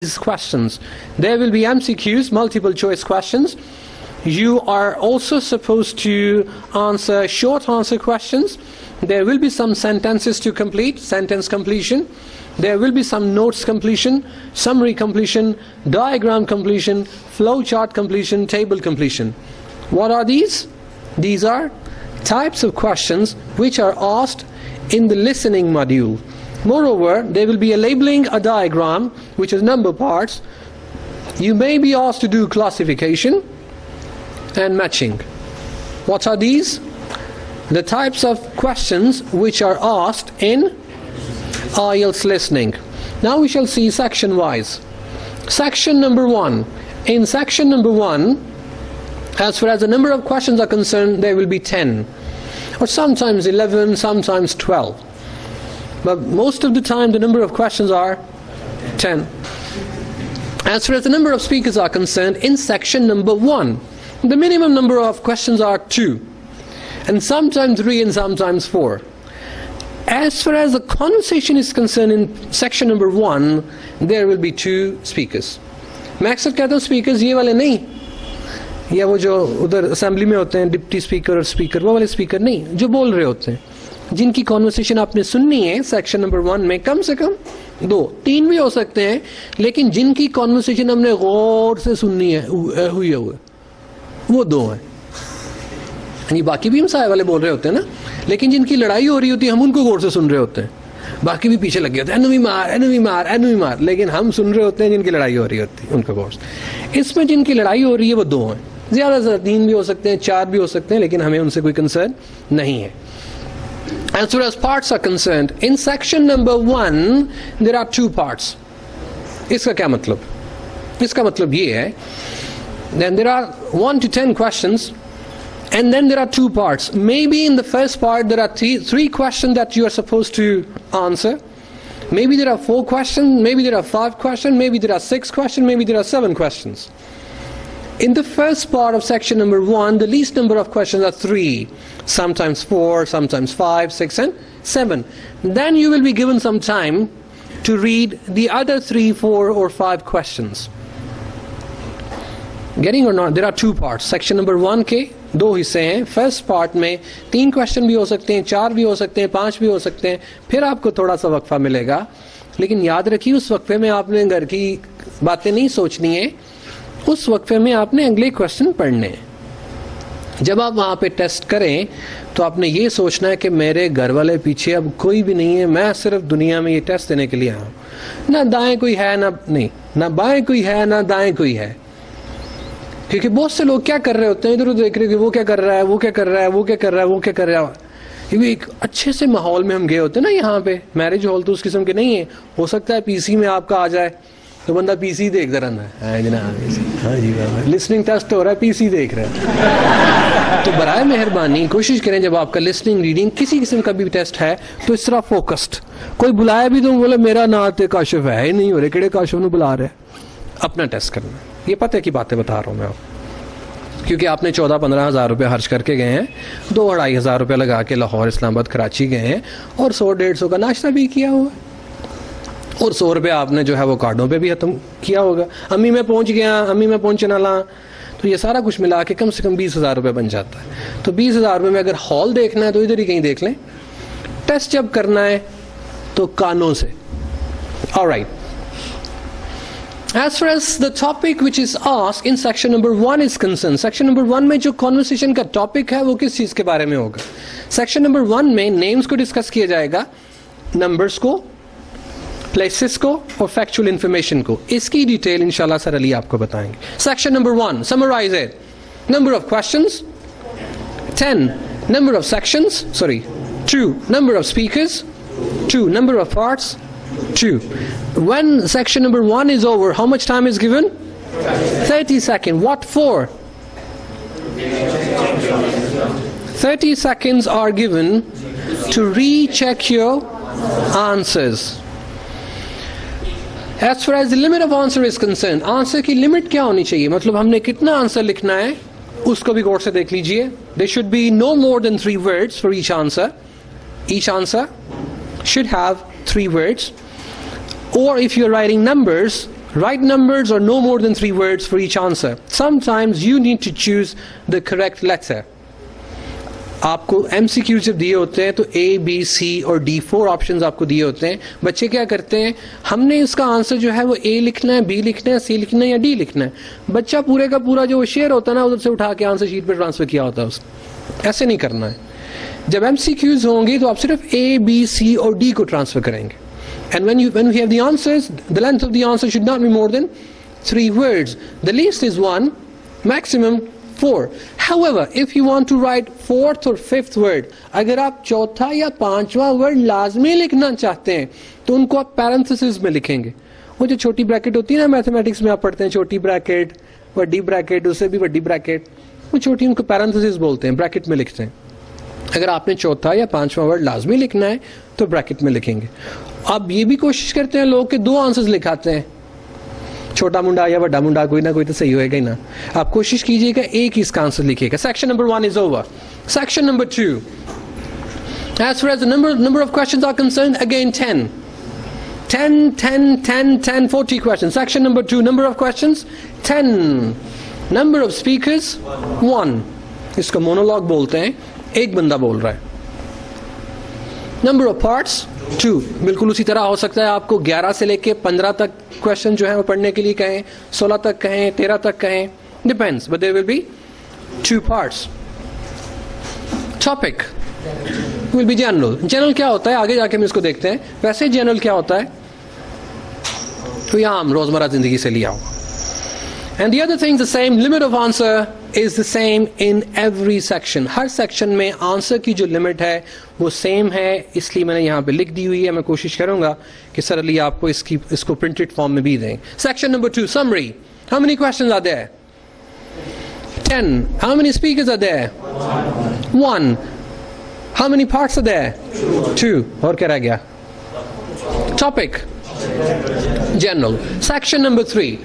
questions. There will be MCQs, multiple choice questions. You are also supposed to answer short answer questions. There will be some sentences to complete, sentence completion. There will be some notes completion, summary completion, diagram completion, flow chart completion, table completion. What are these? These are types of questions which are asked in the listening module. Moreover, there will be a labeling, a diagram, which is number parts. You may be asked to do classification and matching. What are these? The types of questions which are asked in IELTS listening. Now we shall see section wise. Section number 1. In section number 1, as far as the number of questions are concerned, there will be 10, or sometimes 11, sometimes 12. But most of the time the number of questions are 10. As far as the number of speakers are concerned, in section number 1, the minimum number of questions are 2, and sometimes 3 and sometimes 4. As far as the conversation is concerned, in section number 1, there will be 2 speakers. मैं अक्सर कहता हूँ speakers ये वाले नहीं, या वो जो उधर असेंबली में होते हैं डिप्टी स्पीकर और स्पीकर, वो वाले स्पीकर नहीं, जो बोल रहे होते हैं, जिनकी कॉन्वर्सेशन आपने सुननी है सेक्शन नंबर 1 में, कम से कम 2, 3 भी हो सकते हैं, लेकिन जिनकी कॉन्वर्सेशन हमने गौर से सुननी है हुई है वो 2 हैं। यानी बाकी भी हम साए वाले बोल रहे होते हैं ना, लेकिन जिनकी लड़ाई हो रही होती है हम उनको गौर से सुन रहे होते हैं, बाकी भी पीछे लगे होते हैं एनिमी मार एनिमी मार एनिमी मार, लेकिन हम सुन रहे होते हैं जिनकी लड़ाई हो रही होती है उनको गौर से। इसमें जिनकी लड़ाई हो रही है वो 2 हैं, ज़्यादा से 3 भी हो सकते हैं, 4 भी हो सकते हैं, लेकिन हमें उनसे कोई कंसर्न नहीं है। As far as parts are concerned, in section number 1 there are 2 parts. इसका क्या मतलब? इसका मतलब ये है, then there are 1 to 10 questions, and then there are 2 parts. Maybe in the first part there are 3 questions that you are supposed to answer. Maybe there are 4 questions, maybe there are 5 questions, maybe there are 6 questions, maybe there are 7 questions. In the first part of section number 1, the least number of questions are 3, sometimes 4, sometimes 5, 6 and 7. Then you will be given some time to read the other 3, 4 or 5 questions. Getting or not? There are 2 parts. Section number 1 के 2 हिस्से हैं. First part में 3 question भी हो सकते हैं, 4 भी हो सकते हैं, 5 भी हो सकते हैं, फिर आपको थोड़ा सा वक्फा मिलेगा. लेकिन याद रखिए उस वक्फे में आपने घर की बातें नहीं सोचनी है, उस वक्फे में आपने अगले क्वेश्चन पढ़ने हैं. जब आप वहाँ पे टेस्ट करें तो आपने ये सोचना है कि मेरे घर वाले पीछे अब कोई भी नहीं है, मैं सिर्फ दुनिया में ये टेस्ट देने के लिए आया हूँ. ना दाएं कोई है ना नहीं, ना बाएं कोई है ना दाएं कोई है. क्योंकि बहुत से लोग क्या कर रहे होते हैं, इधर उधर देख रहे हैं कि वो क्या कर रहा है, वो क्या कर रहा है, वो क्या कर रहा है, वो क्या कर रहा है. क्योंकि एक अच्छे से माहौल में हम गए होते हैं ना, यहाँ पे मैरिज हॉल तो उस किस्म के नहीं है. हो सकता है पीसी में आपका आ जाए तो बंदा पीसी देखता रहता है, हाँ जी लिसनिंग टेस्ट हो रहा है, पीसी देख रहा है. तो बराए मेहरबानी कोशिश करें जब आपका लिसनिंग रीडिंग किसी किस्म का भी टेस्ट है तो इस तरह फोकस्ड. कोई बुलाया भी तो बोले मेरा नाम तो काशिफ है ही नहीं, हो रहे केड़े काशिफ ने बुला रहे. अपना टेस्ट करना, ये पते की बातें बता रहा हूँ मैं आपको, क्योंकि आपने 14-15 हज़ार रुपये खर्च करके गए हैं, 2-2.5 हज़ार रुपये लगा के लाहौर इस्लामाबाद कराची गए हैं, और 100-150 का नाश्ता भी किया हुआ, और 100 रुपये आपने जो है वो कार्डों पे भी खत्म किया होगा. अम्मी मैं पहुंच गया, अम्मी मैं पहुंचे ना ला, तो ये सारा कुछ मिला के कम से कम 20 हज़ार रुपये बन जाता है. तो 20 हज़ार रुपये में अगर हॉल देखना है तो इधर ही कहीं देख लें. टेस्ट जब करना है तो कानों से. Alright, as far as the topic which is asked in section number 1 is concerned, section number 1 में जो conversation का topic है वो किस चीज़ के बारे में होगा. section number 1 में names को discuss किया जाएगा, numbers को, places को और factual information को. इसकी detail इंशाल्लाह सर अली आपको बताएंगे. section number 1, summarize it. number of questions 10, number of sections 2, number of speakers 2, number of parts 2. When section number 1 is over, how much time is given? 30 seconds. What for? 30 seconds are given to recheck your answers. As far as the limit of answer is concerned, answer की limit क्या होनी चाहिए, मतलब हमने कितना answer लिखना है उसको भी गौर से देख लीजिए. There should be no more than 3 words for each answer. Each answer should have 3 words. Or if you're writing numbers, Right numbers or no more than 3 words for each answer. Sometimes you need to choose the correct letter. आपको MCQ जब दिए होते हैं तो A, B, C और D 4 options आपको दिए होते हैं. बच्चे क्या करते हैं, हमने इसका आंसर जो है वो A लिखना है, B लिखना है, C लिखना है या D लिखना है. बच्चा पूरे का पूरा जो शेयर होता है ना उधर से उठा के आंसर शीट पर ट्रांसफर किया होता है उसने. ऐसे नहीं करना है. जब MCQs होंगे तो आप सिर्फ A, B, C और D को ट्रांसफर करेंगे. And when we have the answers, the length of the answer should not be more than 3 words. The least is 1, maximum 4. However, if you want to write 4th or 5th word, अगर आप चौथा या पांचवा word लाजमी लिखना चाहते हैं तो उनको आप पैरेंथेसिस में लिखेंगे. वो जो छोटी ब्रैकेट होती है ना मैथमेटिक्स में आप पढ़ते हैं, छोटी ब्रैकेट, बड़ी ब्रैकेट, उससे भी बड़ी ब्रैकेट, वो छोटी उनको पैरेंथेसिस बोलते हैं, ब्रैकेट में लिखते हैं. अगर आपने चौथा या पांचवा वर्ड लाजमी लिखना है तो ब्रैकेट में लिखेंगे. अब ये भी कोशिश करते हैं लोग कि 2 आंसर्स लिखाते हैं, छोटा मुंडा या बड़ा मुंडा, कोई ना कोई तो सही होएगा ही ना. आप कोशिश कीजिएगा एक ही इसका आंसर लिखिएगा. Section number 1 is over. Section number 2, as far as the number of questions are concerned, again 10, 40 questions. Section number 2, number of questions 10, number of speakers 1. इसको मोनोलॉग बोलते हैं, एक बंदा बोल रहा है. Number of parts 2. बिल्कुल उसी तरह हो सकता है आपको 11 से लेके 15 तक क्वेश्चन जो है वो पढ़ने के लिए कहें, 16 तक कहें, 13 तक कहें, depends, but there will be 2 parts. Topic will be general. General क्या होता है आगे जाके हम इसको देखते हैं. वैसे जनरल क्या होता है तो यहाँ हम रोजमर्रा जिंदगी से लिया हो. And the other thing is the same. Limit of answer is the same in every section. Her section में आंसर की जो लिमिट है वो सेम है, इसलिए मैंने यहाँ पे लिख दी हुई है. मैं कोशिश करूंगा कि सरली आपको इसको प्रिंटेड फॉर्म में भी दें. Section number 2, summary. How many questions are there? 10. How many speakers are there? 1. How many parts are there? 2. और क्या रह गया? Topic. General. Section number 3.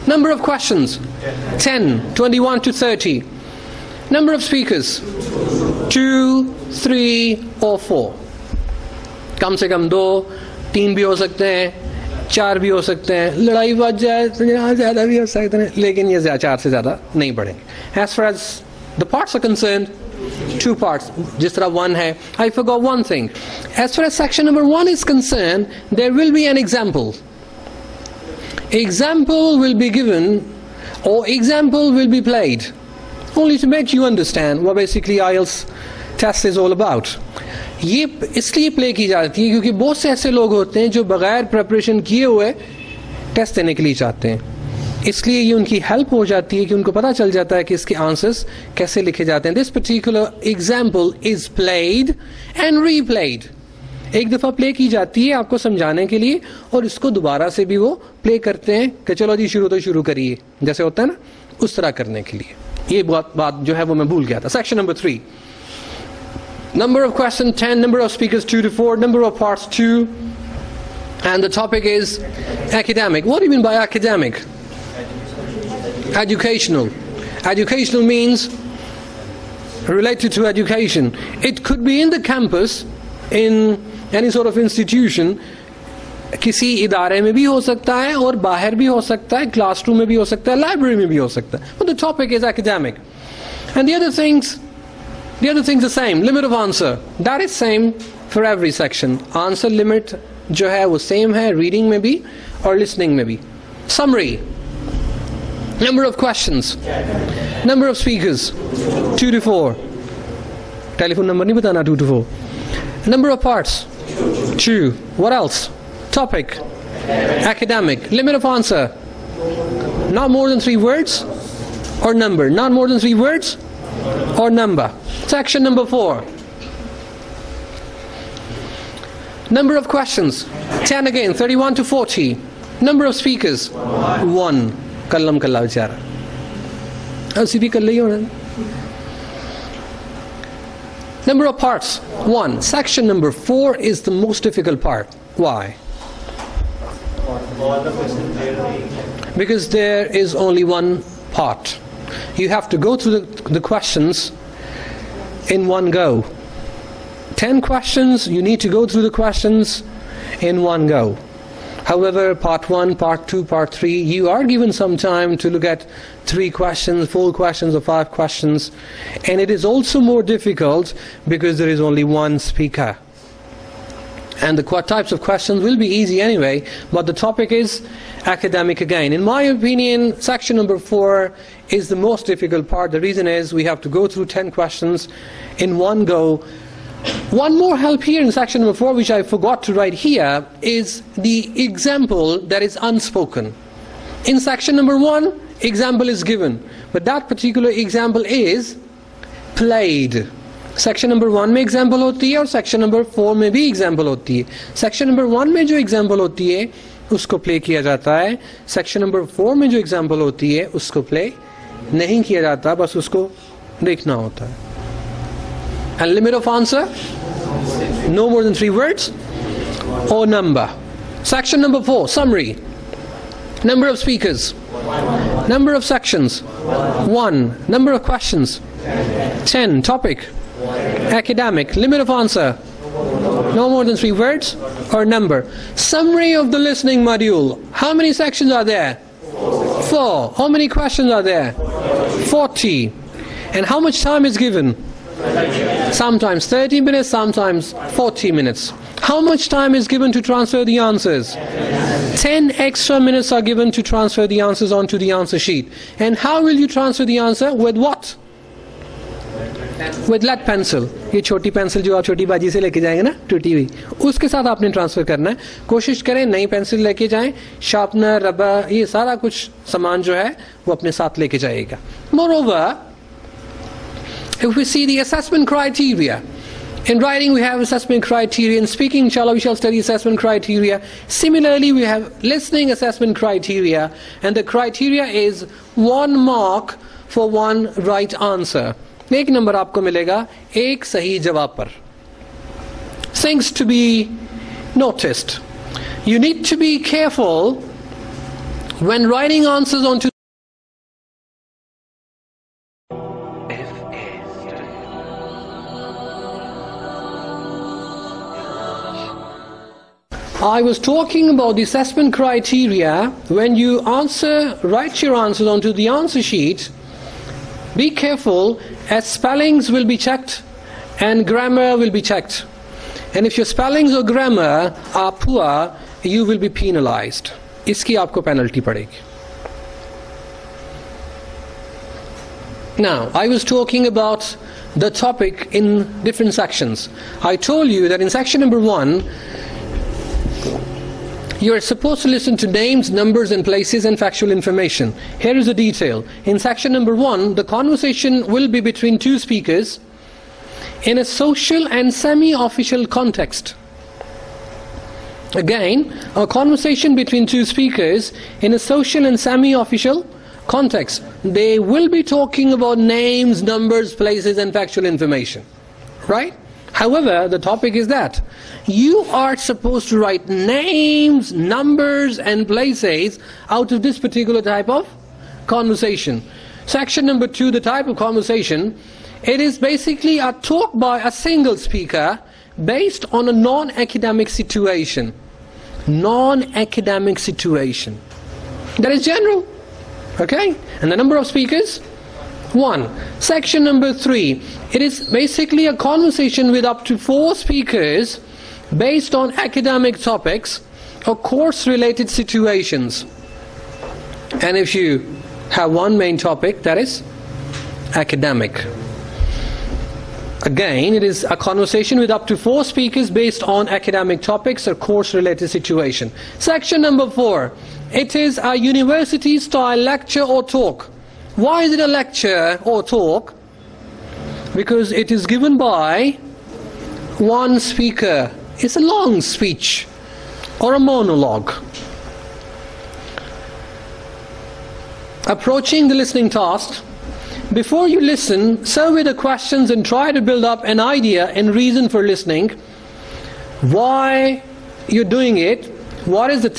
Number of questions 10, 21 to 30. Number of speakers 2, 3 or 4. कम से कम 2, 3 भी हो सकते हैं, 4 भी हो सकते हैं. लड़ाई बढ़ जाए तो ज़्यादा भी हो सकते हैं, लेकिन ये 4 से ज़्यादा नहीं बढ़ेंगे. As far as the parts are concerned, 2 parts. जिस तरह 1 है. I forgot one thing. As far as section number 1 is concerned, there will be an example. Example will be given or example will be played only to make you understand what basically IELTS test is all about. ये इसलिए play की जाती है क्योंकि बहुत से ऐसे लोग होते हैं जो बगैर प्रिपरेशन किए हुए टेस्ट देने के लिए चाहते हैं. इसलिए ये उनकी हेल्प हो जाती है कि उनको पता चल जाता है कि इसके आंसर्स कैसे लिखे जाते हैं. This particular example is played and replayed. एक दफ़ा प्ले की जाती है आपको समझाने के लिए और इसको दोबारा से भी वो प्ले करते हैं कि चलो जी शुरू तो शुरू करिए, जैसे होता है ना, उस तरह करने के लिए. ये बात जो है वो मैं भूल गया था. Section number 3. Number of question 10, number of speakers 2 to 4, number of parts 2, and the topic is academic. What do you mean by academic? Educational. Educational means related to education. It could be in the campus, in any sort of institution. किसी इदारे में भी हो सकता है और बाहर भी हो सकता है, क्लासरूम में भी हो सकता है, लाइब्रेरी में भी हो सकता है. But the topic is academic. And the other things the same. Limit of answer, that is same for every section. Answer limit जो है वो same है reading में भी और listening में भी. Summary. Number of questions, number of speakers 2 to 4. Telephone number नहीं बताना 2 to 4. Number of parts 2. What else? Topic academic. Limit of answer not more than 3 words or number. Not more than 3 words or number. Section number 4. Number of questions 10 again, 31 to 40. Number of speakers 1. कल्लम कल्ला बेचारा, ऐसी भी कर ली होना. Number of parts 1. Section number 4 is the most difficult part. Why? Because there is only one part. You have to go through the questions in one go. 10 questions, you need to go through the questions in one go. However, part 1, part 2, part 3, you are given some time to look at 3 questions, 4 questions or 5 questions. And it is also more difficult because there is only one speaker. And the types of questions will be easy anyway, but the topic is academic again. In my opinion, section number 4 is the most difficult part. The reason is we have to go through 10 questions in one go. One more help here in section number 4, which I forgot to write here, is the example that is unspoken. In section number 1, example is given, but that particular example is played. Section number 1 में example होती है और section number 4 में भी example होती है. Section number 1 में जो एग्जाम्पल होती है उसको प्ले किया जाता है. सेक्शन नंबर 4 में जो एग्जाम्पल होती है उसको प्ले नहीं किया जाता, बस उसको देखना होता है. And limit of answer? No more than 3 words or number. Section number 4, summary. Number of speakers. Number of sections. 1. Number of questions. 10. Topic. Academic. Limit of answer. No more than 3 words or number. Summary of the listening module. How many sections are there? 4. How many questions are there? 40. And how much time is given? Sometimes 30 minutes, sometimes 40 minutes. How much time is given to transfer the answers? 10 extra minutes are given to transfer the answers onto the answer sheet. And how will you transfer the answer? With what? With lead pencil. ये छोटी pencil जो आप छोटी बाजी से लेके जाएंगे ना, टूटी हुई, उसके साथ आपने ट्रांसफर करना है. कोशिश करें नई पेंसिल लेके जाएं, शार्पनर, रबर, ये सारा कुछ सामान जो है वो अपने साथ लेके जाइएगा. Moreover, if we see the assessment criteria, in writing we have assessment criteria, in speaking inshallah we shall study assessment criteria. Similarly we have listening assessment criteria, and the criteria is 1 mark for 1 right answer. 1 number आपको मिलेगा 1 सही जवाब पर. Things to be noticed. You need to be careful when writing answers onto I was talking about the assessment criteria. When you write your answers onto the answer sheet, be careful as spellings will be checked and grammar will be checked. And if your spellings or grammar are poor, you will be penalized. इसकी आपको penalty पड़ेगी. Now, I was talking about the topic in different sections. I told you that in section number 1, you are supposed to listen to names, numbers and places and factual information. Here is the detail. In section number 1, the conversation will be between 2 speakers in a social and semi-official context. Again, a conversation between 2 speakers in a social and semi-official context. They will be talking about names, numbers, places and factual information. Right? However, the topic is that you are supposed to write names, numbers and places out of this particular type of conversation. Section number 2, the type of conversation, it is basically a talk by a single speaker based on a non-academic situation. Non-academic situation. That is general. Okay? And the number of speakers? 1. Section number 3, it is basically a conversation with up to 4 speakers based on academic topics or course related situations. And if you have one main topic, that is academic. Again, it is a conversation with up to 4 speakers based on academic topics or course related situation. Section number 4, it is a university style lecture or talk. Why is it a lecture or talk? Because it is given by 1 speaker. It's a long speech or a monologue. Approaching the listening task. Before you listen, survey the questions and try to build up an idea and reason for listening. Why you're doing it? What is the